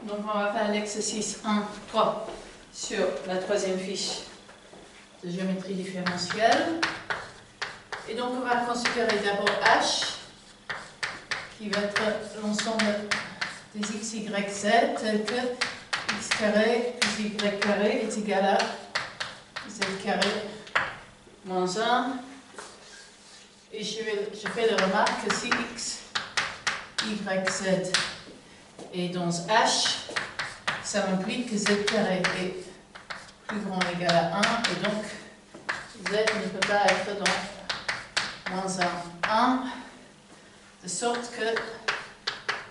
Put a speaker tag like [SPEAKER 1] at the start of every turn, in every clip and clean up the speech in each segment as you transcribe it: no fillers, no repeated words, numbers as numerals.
[SPEAKER 1] Donc on va faire l'exercice 1.3 sur la troisième fiche de géométrie différentielle. Et donc on va considérer d'abord H, qui va être l'ensemble des x, y, z, tel que x carré plus y carré est égal à z carré moins 1. Et je fais la remarque que si x, y, z est dans H, ça implique que z carré est plus grand ou égal à 1, et donc z ne peut pas être dans moins 1, de sorte que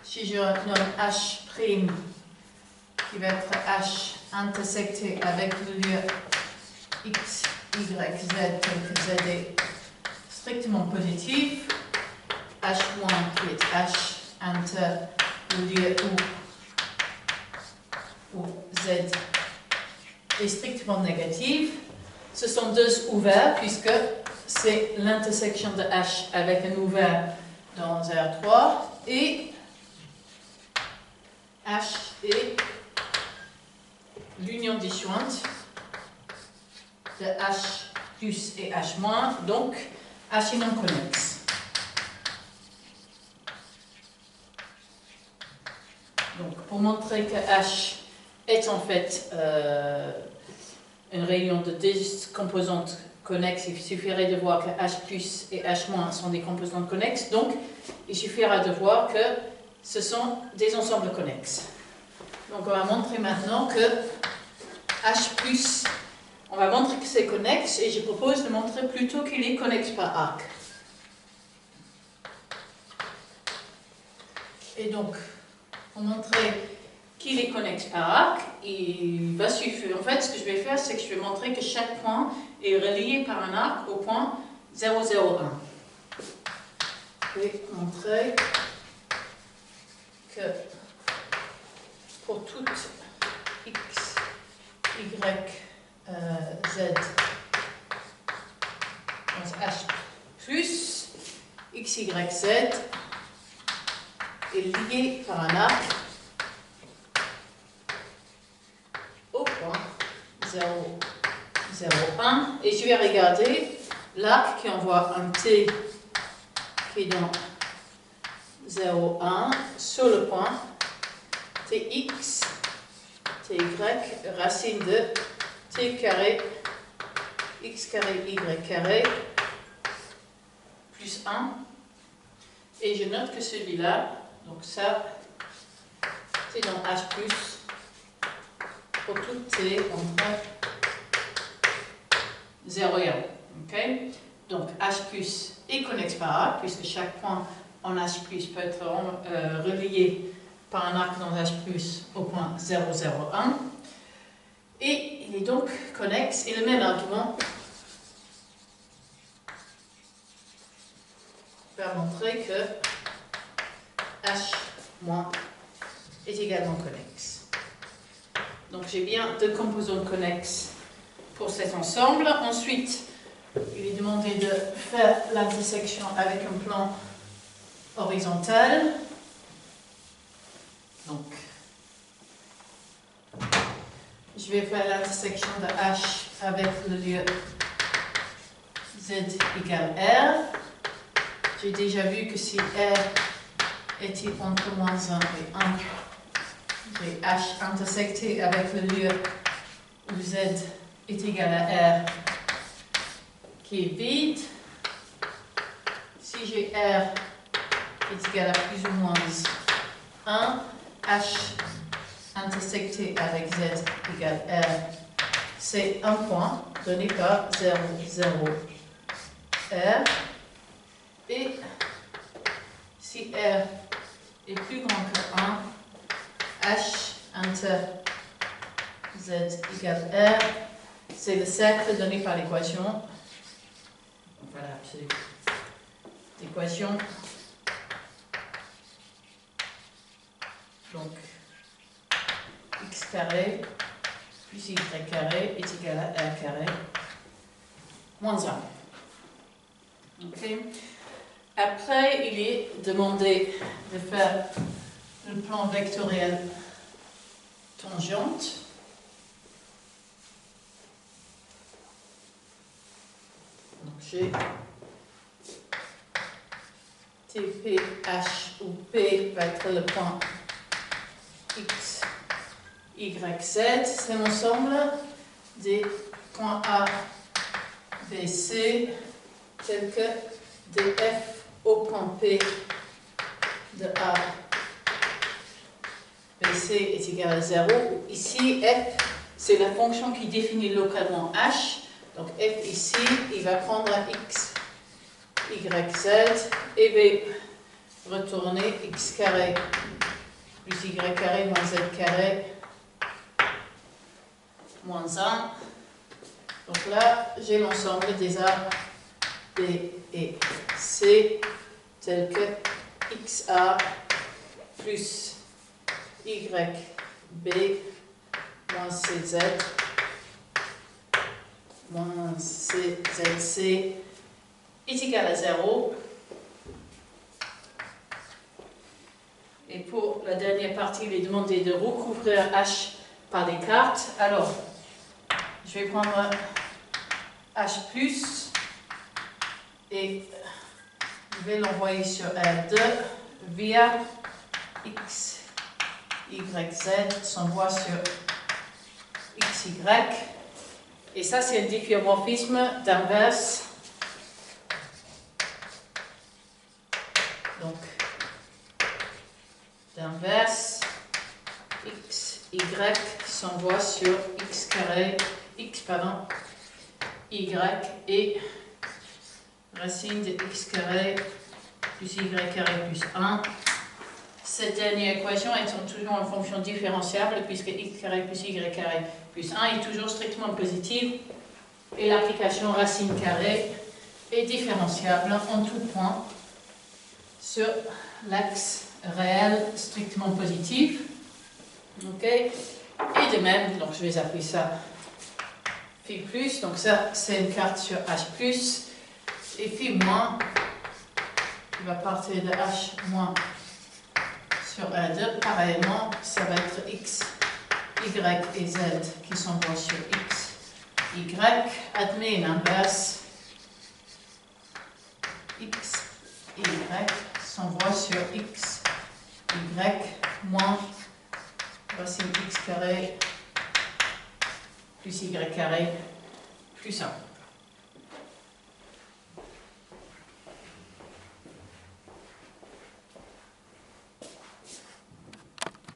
[SPEAKER 1] si je nomme H', qui va être H intersecté avec le lieu x, y, z, tel que z est strictement positif, H- qui est H inter le lieu où z est strictement négatif, ce sont deux ouverts puisque c'est l'intersection de H avec un ouvert dans R3 et H est l'union disjointe de H plus et H moins, donc H est non connexe. Donc pour montrer que H est en fait une réunion de deux composantes connexes, il suffirait de voir que H plus et H moins sont des composantes connexes, donc il suffira de voir que ce sont des ensembles connexes. Donc on va montrer maintenant que H plus, on va montrer que c'est connexe, et je propose de montrer plutôt qu'il est connexe par arc. Et donc, pour montrer qu'il est connexe par arc, il va suffire. En fait, ce que je vais faire, c'est que je vais montrer que chaque point est relié par un arc au point 0, 0, 1. Je vais montrer que pour toute x, y, z, h plus x, y, z est lié par un arc au point 0, 0, 1. Et je vais regarder l'arc qui envoie un t qui est dans 0, 1 sur le point tx, ty, racine de t carré, x carré, y carré, plus 1. Et je note que celui-là, donc ça, c'est dans H+, pour tout t entre 0 et 1. Okay? Donc H+ est connexe par arc, puisque chaque point en H+ peut être relié par un arc dans H+ au point 0, 0, 1. Et il est donc connexe, et le même argument va montrer que H- est également connexe. Donc j'ai bien deux composantes connexes pour cet ensemble. Ensuite, il est demandé de faire l'intersection avec un plan horizontal. Donc, je vais faire l'intersection de H avec le lieu Z égale R. J'ai déjà vu que si R était entre moins 1 et 1, j'ai H intersecté avec le lieu où Z est égal à R qui est vide. Si j'ai R est égal à plus ou moins 1, H intersecté avec Z égale R, c'est un point donné par 0, 0, R. Et si R est plus grand que 1, H inter Z égale R, c'est le cercle donné par l'équation. Voilà, c'est l'équation. Donc, x carré plus y carré est égal à r carré moins 1. Okay. Après, il est demandé de faire le plan vectoriel tangente. Donc j'ai TP, H ou P va être le point X, Y, Z. C'est l'ensemble des points A, B, C, tels que df au point P de A, BC est égal à 0. Ici, f, c'est la fonction qui définit localement h. Donc f ici, il va prendre x, y, z, et va retourner x carré plus y carré moins z carré moins 1. Donc là, j'ai l'ensemble des A, B et C, tels que XA plus YB moins CZ moins CZC est égal à 0. Et pour la dernière partie, il est demandé de recouvrir H par des cartes. Alors, je vais prendre H+, et je vais l'envoyer sur R2 via X, Y, Z, s'envoie sur X, Y. Et ça, c'est un difféomorphisme d'inverse. Donc, d'inverse, X, Y s'envoie sur X carré, X, pardon, Y et racine de X carré plus Y carré plus 1. Cette dernière équation est toujours en fonction différenciable puisque X carré plus Y carré plus 1 est toujours strictement positive et l'application racine carrée est différenciable en tout point sur l'axe réel strictement positif. Ok. Et de même, donc je vais appeler ça phi plus, donc ça c'est une carte sur H plus, et phi moins, qui va partir de H moins sur R2, pareillement, ça va être X, Y et Z qui s'envoient sur X, Y, admet l'inverse, X, Y s'envoie sur X, Y moins racine X carré plus Y carré plus 1.